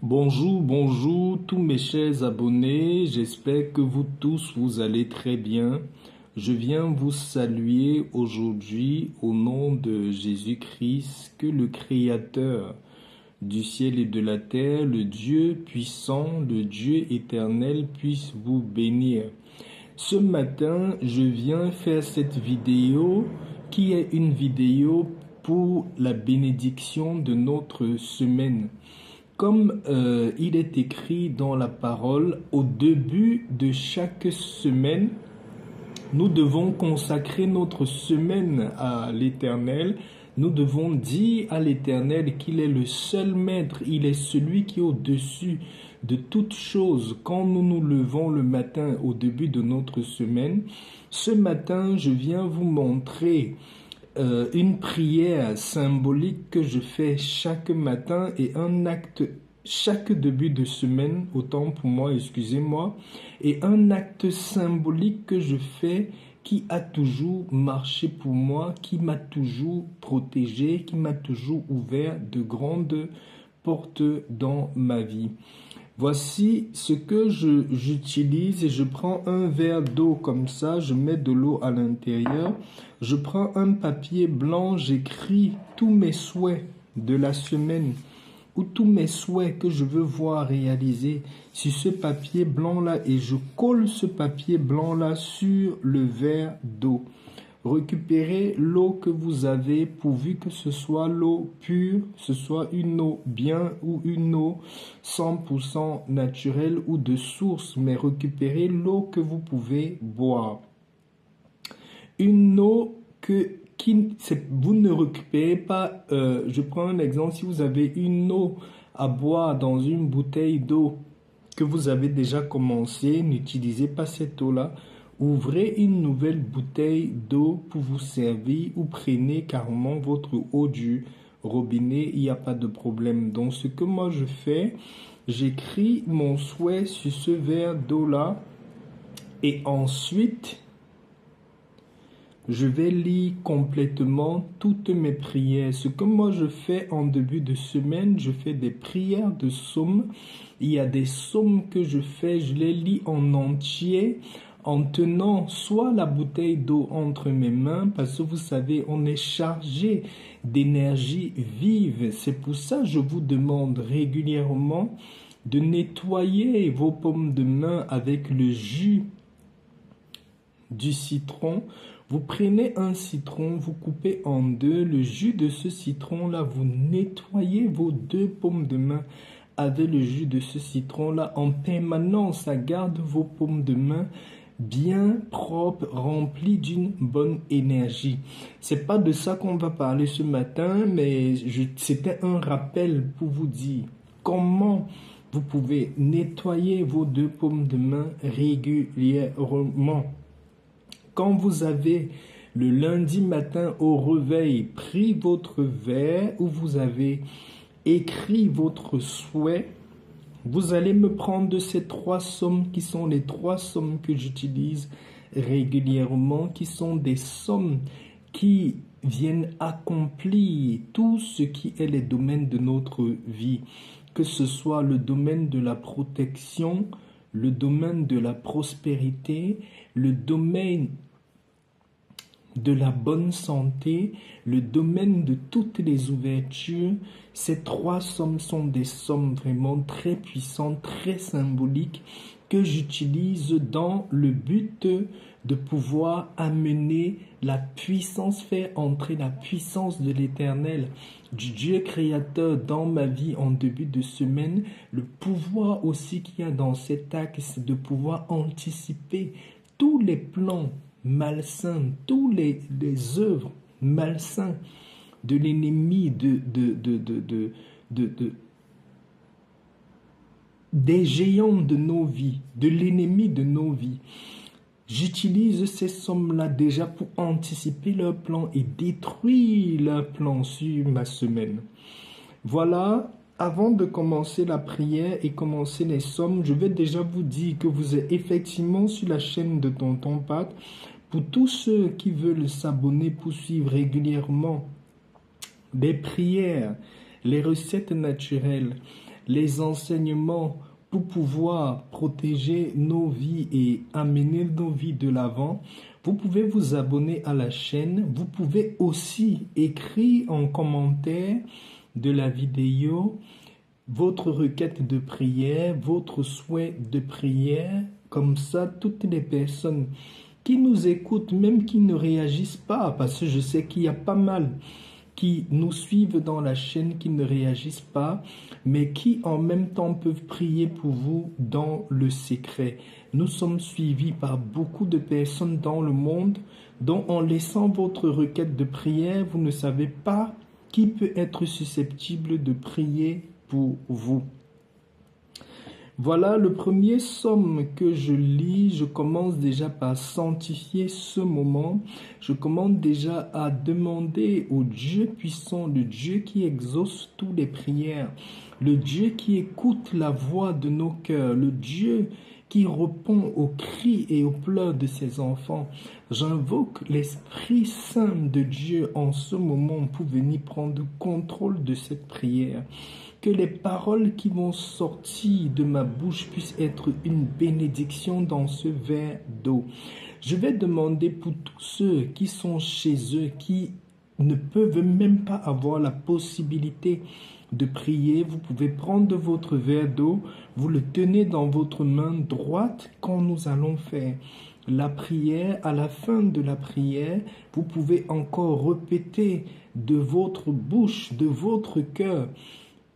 Bonjour, bonjour tous mes chers abonnés, j'espère que vous tous vous allez très bien. Je viens vous saluer aujourd'hui au nom de Jésus-Christ, que le Créateur du ciel et de la terre, le Dieu puissant, le Dieu éternel puisse vous bénir. Ce matin, je viens faire cette vidéo qui est une vidéo pour la bénédiction de notre semaine. Comme il est écrit dans la parole, au début de chaque semaine, nous devons consacrer notre semaine à l'Éternel. Nous devons dire à l'Éternel qu'il est le seul maître, il est celui qui est au-dessus de toutes choses. Quand nous nous levons le matin au début de notre semaine, ce matin, je viens vous montrer une prière symbolique que je fais chaque matin et un acte chaque début de semaine, autant pour moi, excusez-moi, et un acte symbolique que je fais qui a toujours marché pour moi, qui m'a toujours protégé, qui m'a toujours ouvert de grandes portes dans ma vie. Voici ce que j'utilise et je prends un verre d'eau comme ça, je mets de l'eau à l'intérieur, je prends un papier blanc, j'écris tous mes souhaits de la semaine ou tous mes souhaits que je veux voir réalisés sur ce papier blanc-là et je colle ce papier blanc-là sur le verre d'eau. Récupérez l'eau que vous avez pourvu que ce soit l'eau pure, ce soit une eau bien ou une eau 100% naturelle ou de source, mais récupérez l'eau que vous pouvez boire. Une eau vous ne récupérez pas, je prends un exemple, si vous avez une eau à boire dans une bouteille d'eau que vous avez déjà commencé, n'utilisez pas cette eau-là. Ouvrez une nouvelle bouteille d'eau pour vous servir ou prenez carrément votre eau du robinet, il n'y a pas de problème. Donc ce que moi je fais, j'écris mon souhait sur ce verre d'eau-là et ensuite je vais lire complètement toutes mes prières. Ce que moi je fais en début de semaine, je fais des prières de psaumes. Il y a des psaumes que je fais, je les lis en entier en tenant soit la bouteille d'eau entre mes mains, parce que vous savez, on est chargé d'énergie vive. C'est pour ça que je vous demande régulièrement de nettoyer vos paumes de main avec le jus du citron. Vous prenez un citron, vous coupez en deux, le jus de ce citron-là, vous nettoyez vos deux paumes de main avec le jus de ce citron-là en permanence. Ça garde vos paumes de main bien propres, remplies d'une bonne énergie. C'est pas de ça qu'on va parler ce matin, mais c'était un rappel pour vous dire comment vous pouvez nettoyer vos deux paumes de main régulièrement. Quand vous avez le lundi matin au réveil pris votre verre où vous avez écrit votre souhait, vous allez me prendre de ces trois sommes qui sont les trois sommes que j'utilise régulièrement, qui sont des sommes qui viennent accomplir tout ce qui est les domaines de notre vie, que ce soit le domaine de la protection, le domaine de la prospérité, le domaine de la bonne santé, le domaine de toutes les ouvertures. Ces trois sommes sont des sommes vraiment très puissantes, très symboliques que j'utilise dans le but de pouvoir amener la puissance, faire entrer la puissance de l'Éternel, du Dieu créateur dans ma vie en début de semaine. Le pouvoir aussi qu'il y a dans cet acte, c'est de pouvoir anticiper tous les plans malsains, tous les œuvres malsains de l'ennemi, des géants de nos vies, de l'ennemi de nos vies. J'utilise ces sommes-là déjà pour anticiper leurs plans et détruire leurs plans sur ma semaine. Voilà. Avant de commencer la prière et commencer les sommes, je vais déjà vous dire que vous êtes effectivement sur la chaîne de Tonton Pat. Pour tous ceux qui veulent s'abonner pour suivre régulièrement des prières, les recettes naturelles, les enseignements pour pouvoir protéger nos vies et amener nos vies de l'avant, vous pouvez vous abonner à la chaîne. Vous pouvez aussi écrire en commentaire de la vidéo votre requête de prière, votre souhait de prière. Comme ça, toutes les personnes qui nous écoutent, même qui ne réagissent pas, parce que je sais qu'il y a pas mal qui nous suivent dans la chaîne, qui ne réagissent pas, mais qui en même temps peuvent prier pour vous dans le secret. Nous sommes suivis par beaucoup de personnes dans le monde, dont en laissant votre requête de prière, vous ne savez pas qui peut être susceptible de prier pour vous. Voilà le premier psaume que je lis. Je commence déjà par sanctifier ce moment. Je commence déjà à demander au Dieu puissant, le Dieu qui exauce toutes les prières, le Dieu qui écoute la voix de nos cœurs, le Dieu qui répond aux cris et aux pleurs de ses enfants. J'invoque l'Esprit Saint de Dieu en ce moment pour venir prendre contrôle de cette prière. Que les paroles qui vont sortir de ma bouche puissent être une bénédiction dans ce verre d'eau. Je vais demander pour tous ceux qui sont chez eux, qui ne peuvent même pas avoir la possibilité de prier. Vous pouvez prendre votre verre d'eau, vous le tenez dans votre main droite quand nous allons faire la prière. À la fin de la prière, vous pouvez encore répéter de votre bouche, de votre cœur,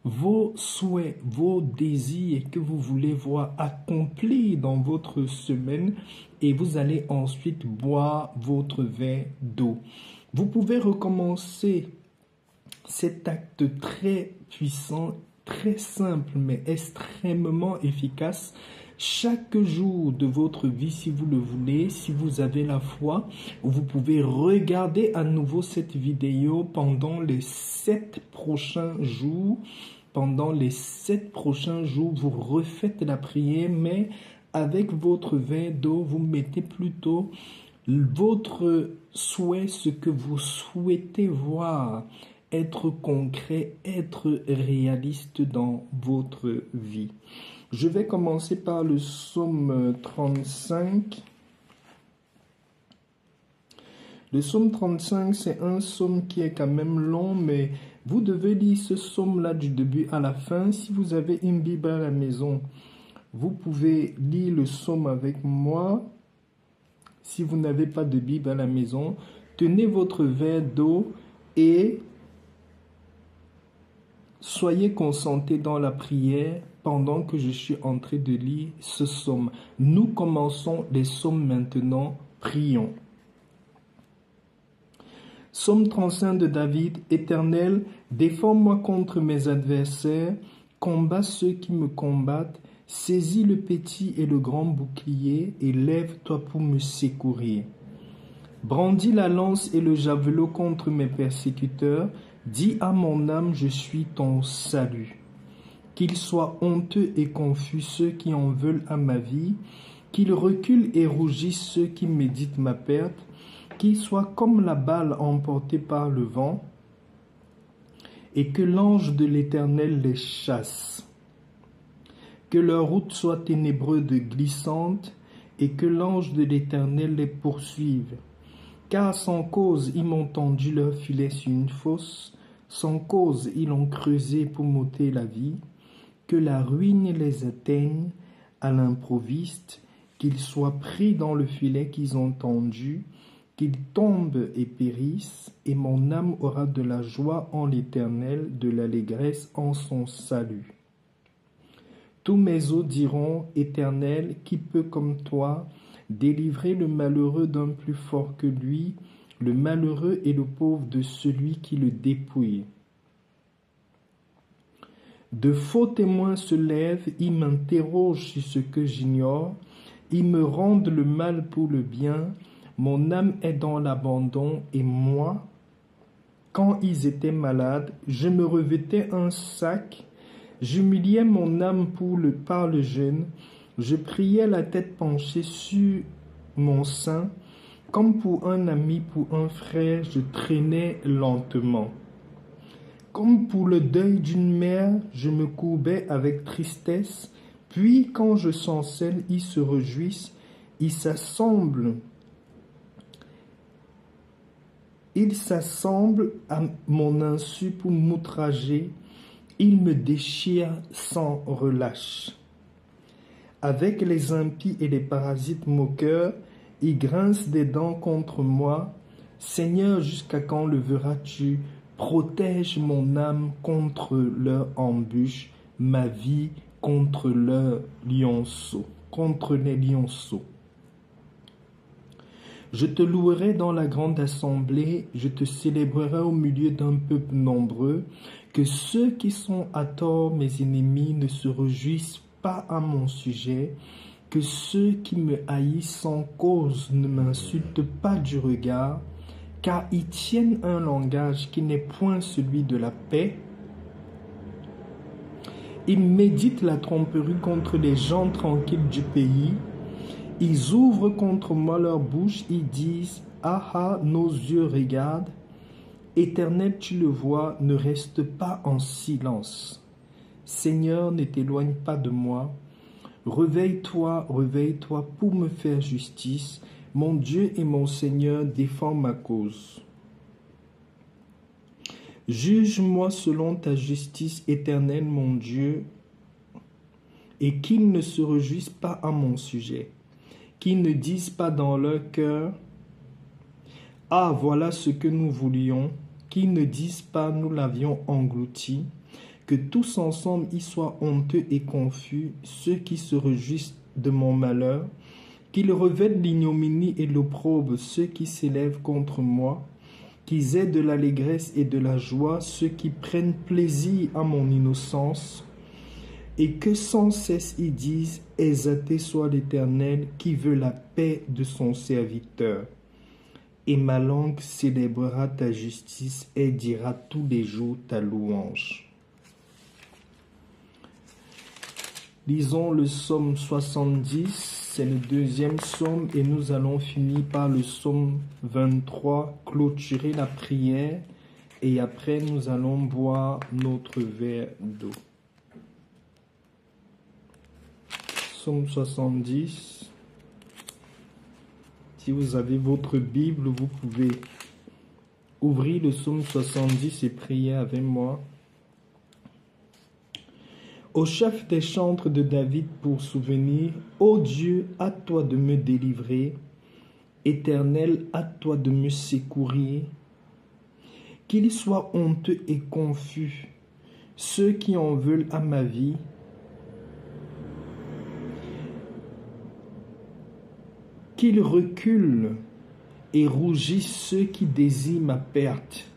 vos souhaits, vos désirs que vous voulez voir accomplis dans votre semaine, et vous allez ensuite boire votre verre d'eau. Vous pouvez recommencer cet acte très puissant, très simple, mais extrêmement efficace chaque jour de votre vie si vous le voulez, si vous avez la foi. Vous pouvez regarder à nouveau cette vidéo pendant les 7 prochains jours. Pendant les 7 prochains jours, vous refaites la prière, mais avec votre verre d'eau, vous mettez plutôt votre souhait, ce que vous souhaitez voir être concret, être réaliste dans votre vie. Je vais commencer par le psaume 35. Le psaume 35, c'est un psaume qui est quand même long, mais vous devez lire ce psaume-là du début à la fin. Si vous avez une Bible à la maison, vous pouvez lire le psaume avec moi. Si vous n'avez pas de Bible à la maison, tenez votre verre d'eau et soyez concentrés dans la prière pendant que je suis en train de lire ce psaume. Nous commençons les psaumes maintenant. Prions. Psaume 35 de David. Éternel, défends-moi contre mes adversaires, combats ceux qui me combattent, saisis le petit et le grand bouclier et lève-toi pour me secourir. Brandis la lance et le javelot contre mes persécuteurs, dis à mon âme, je suis ton salut. Qu'ils soient honteux et confus ceux qui en veulent à ma vie, qu'ils reculent et rougissent ceux qui méditent ma perte, qu'ils soient comme la balle emportée par le vent, et que l'ange de l'Éternel les chasse. Que leur route soit ténébreuse de glissante, et que l'ange de l'Éternel les poursuive. Car sans cause ils m'ont tendu leur filet sur une fosse, sans cause ils ont creusé pour m'ôter la vie. Que la ruine les atteigne à l'improviste, qu'ils soient pris dans le filet qu'ils ont tendu, qu'ils tombent et périssent, et mon âme aura de la joie en l'Éternel, de l'allégresse en son salut. Tous mes os diront, Éternel, qui peut comme toi délivrer le malheureux d'un plus fort que lui, le malheureux et le pauvre de celui qui le dépouille. De faux témoins se lèvent, ils m'interrogent sur ce que j'ignore, ils me rendent le mal pour le bien, mon âme est dans l'abandon et moi, quand ils étaient malades, je me revêtais un sac, j'humiliais mon âme par le jeûne, je priais la tête penchée sur mon sein, comme pour un ami, pour un frère, je traînais lentement. Comme pour le deuil d'une mère, je me courbais avec tristesse, puis quand je chancelle, ils se réjouissent, ils s'assemblent à mon insu pour m'outrager, ils me déchirent sans relâche. Avec les impies et les parasites moqueurs, ils grincent des dents contre moi. Seigneur, jusqu'à quand le verras-tu? Protège mon âme contre leur embûche, ma vie contre les lionceaux. Je te louerai dans la grande assemblée, je te célébrerai au milieu d'un peuple nombreux. Que ceux qui sont à tort mes ennemis ne se réjouissent pas à mon sujet, que ceux qui me haïssent sans cause ne m'insultent pas du regard, car ils tiennent un langage qui n'est point celui de la paix. Ils méditent la tromperie contre les gens tranquilles du pays. Ils ouvrent contre moi leur bouche, ils disent « Ah ah, nos yeux regardent ». Éternel, tu le vois, ne reste pas en silence. Seigneur, ne t'éloigne pas de moi. Réveille-toi, réveille-toi pour me faire justice. Mon Dieu et mon Seigneur, défends ma cause. Juge-moi selon ta justice éternelle, mon Dieu, et qu'ils ne se réjouissent pas à mon sujet, qu'ils ne disent pas dans leur cœur « Ah, voilà ce que nous voulions », qu'ils ne disent pas « Nous l'avions englouti », que tous ensemble y soient honteux et confus, ceux qui se réjouissent de mon malheur, qu'ils revêtent l'ignominie et l'opprobre, ceux qui s'élèvent contre moi, qu'ils aient de l'allégresse et de la joie, ceux qui prennent plaisir à mon innocence, et que sans cesse ils disent « Exalté soit l'Éternel, qui veut la paix de son serviteur. » Et ma langue célébrera ta justice et dira tous les jours ta louange. Lisons le psaume 70, c'est le deuxième psaume et nous allons finir par le psaume 23, clôturer la prière et après nous allons boire notre verre d'eau. Psaume 70. Si vous avez votre Bible, vous pouvez ouvrir le psaume 70 et prier avec moi. Au chef des chantres de David pour souvenir, ô Dieu, à toi de me délivrer, Éternel, à toi de me secourir. Qu'ils soient honteux et confus, ceux qui en veulent à ma vie. Qu'ils reculent et rougissent ceux qui désirent ma perte.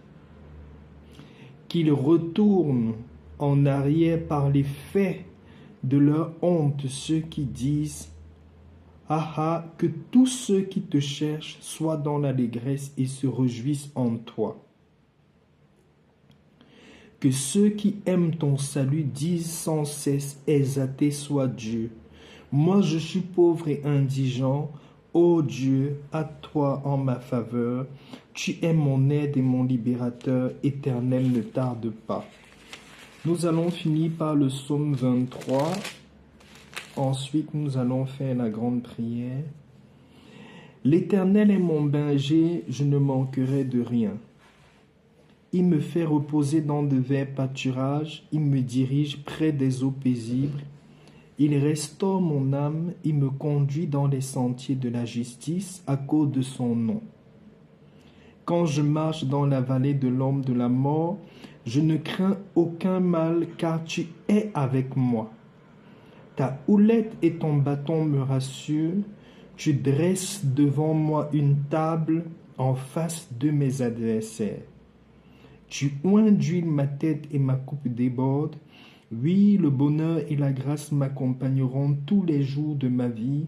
Qu'ils retournent en arrière par les faits de leur honte ceux qui disent « Ah ah, que tous ceux qui te cherchent soient dans l'allégresse et se réjouissent en toi. » Que ceux qui aiment ton salut disent sans cesse « Exalté soit Dieu. » Moi je suis pauvre et indigent. Ô Dieu, à toi en ma faveur. Tu es mon aide et mon libérateur. Éternel, ne tarde pas. Nous allons finir par le psaume 23. Ensuite, nous allons faire la grande prière. L'Éternel est mon berger, je ne manquerai de rien. Il me fait reposer dans de verts pâturages, il me dirige près des eaux paisibles. Il restaure mon âme, il me conduit dans les sentiers de la justice à cause de son nom. Quand je marche dans la vallée de l'ombre de la mort, je ne crains aucun mal car tu es avec moi. Ta houlette et ton bâton me rassurent. Tu dresses devant moi une table en face de mes adversaires. Tu oins d'huile ma tête et ma coupe déborde. Oui, le bonheur et la grâce m'accompagneront tous les jours de ma vie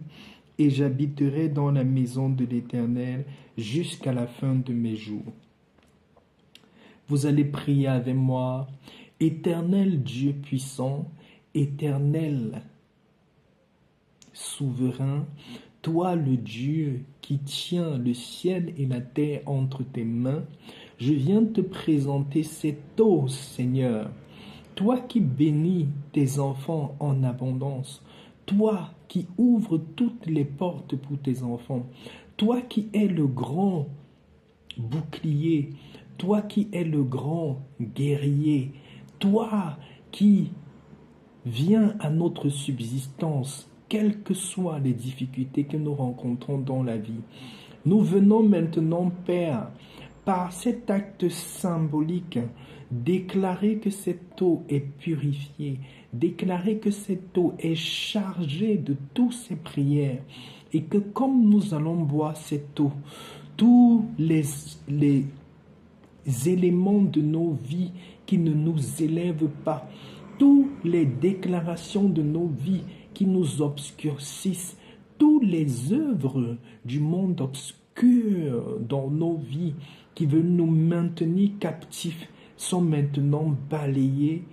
et j'habiterai dans la maison de l'Éternel jusqu'à la fin de mes jours. Vous allez prier avec moi. Éternel Dieu puissant, Éternel souverain, toi le Dieu qui tient le ciel et la terre entre tes mains, Je viens te présenter cette eau, Seigneur. Toi qui bénis tes enfants en abondance, toi qui ouvres toutes les portes pour tes enfants, toi qui es le grand bouclier, toi qui es le grand guerrier, toi qui viens à notre subsistance, quelles que soient les difficultés que nous rencontrons dans la vie. Nous venons maintenant, Père, par cet acte symbolique, déclarer que cette eau est purifiée, déclarer que cette eau est chargée de toutes ces prières et que comme nous allons boire cette eau, tous les éléments de nos vies qui ne nous élèvent pas, toutes les déclarations de nos vies qui nous obscurcissent, toutes les œuvres du monde obscur dans nos vies qui veulent nous maintenir captifs sont maintenant balayées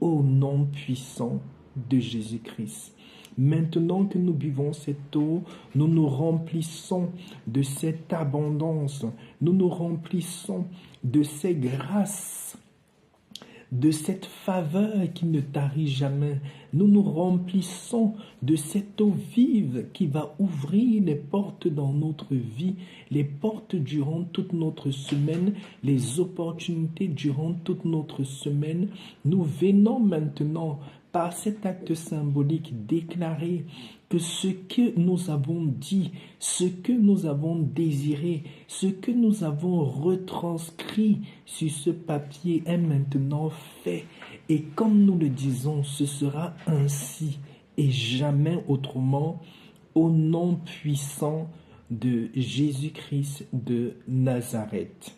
au nom puissant de Jésus-Christ. Maintenant que nous buvons cette eau, nous nous remplissons de cette abondance, nous nous remplissons de ces grâces, de cette faveur qui ne tarit jamais. Nous nous remplissons de cette eau vive qui va ouvrir les portes dans notre vie, les portes durant toute notre semaine, les opportunités durant toute notre semaine. Nous venons maintenant par cet acte symbolique déclarer que ce que nous avons dit, ce que nous avons désiré, ce que nous avons retranscrit sur ce papier est maintenant fait. Et comme nous le disons, ce sera ainsi et jamais autrement, au nom puissant de Jésus-Christ de Nazareth.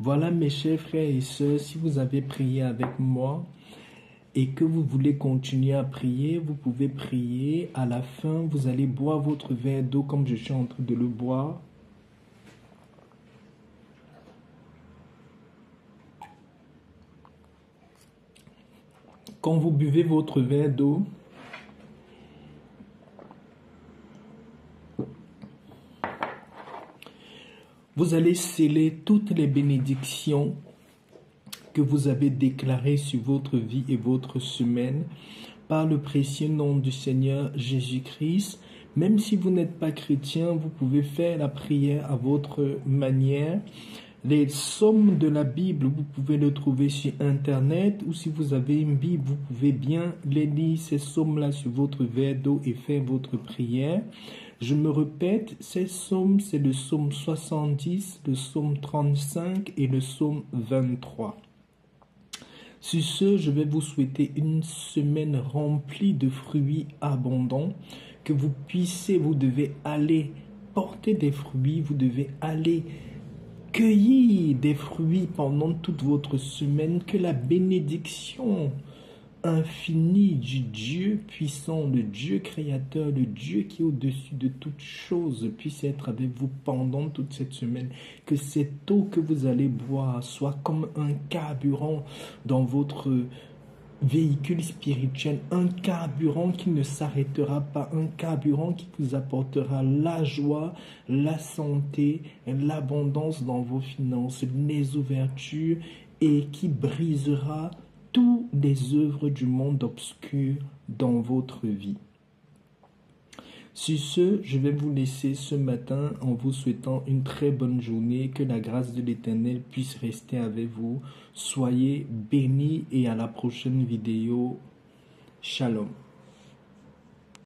Voilà mes chers frères et sœurs, si vous avez prié avec moi et que vous voulez continuer à prier, vous pouvez prier. À la fin, vous allez boire votre verre d'eau comme je suis en train de le boire. Quand vous buvez votre verre d'eau, vous allez sceller toutes les bénédictions que vous avez déclarées sur votre vie et votre semaine par le précieux nom du Seigneur Jésus-Christ. Même si vous n'êtes pas chrétien, vous pouvez faire la prière à votre manière. Les psaumes de la Bible, vous pouvez le trouver sur Internet, ou si vous avez une Bible, vous pouvez bien les lire, ces psaumes-là, sur votre verre d'eau et faire votre prière. Je me répète, ces psaumes, c'est le psaume 70, le psaume 35 et le psaume 23. Sur ce, je vais vous souhaiter une semaine remplie de fruits abondants, que vous devez aller porter des fruits, vous devez aller cueillir des fruits pendant toute votre semaine, que la bénédiction infinie du Dieu puissant, le Dieu créateur, le Dieu qui est au-dessus de toutes choses puisse être avec vous pendant toute cette semaine. Que cette eau que vous allez boire soit comme un carburant dans votre véhicule spirituel, un carburant qui ne s'arrêtera pas, un carburant qui vous apportera la joie, la santé, l'abondance dans vos finances, les ouvertures et qui brisera toutes les œuvres du monde obscur dans votre vie. Sur ce, je vais vous laisser ce matin en vous souhaitant une très bonne journée, que la grâce de l'Éternel puisse rester avec vous. Soyez bénis et à la prochaine vidéo. Shalom.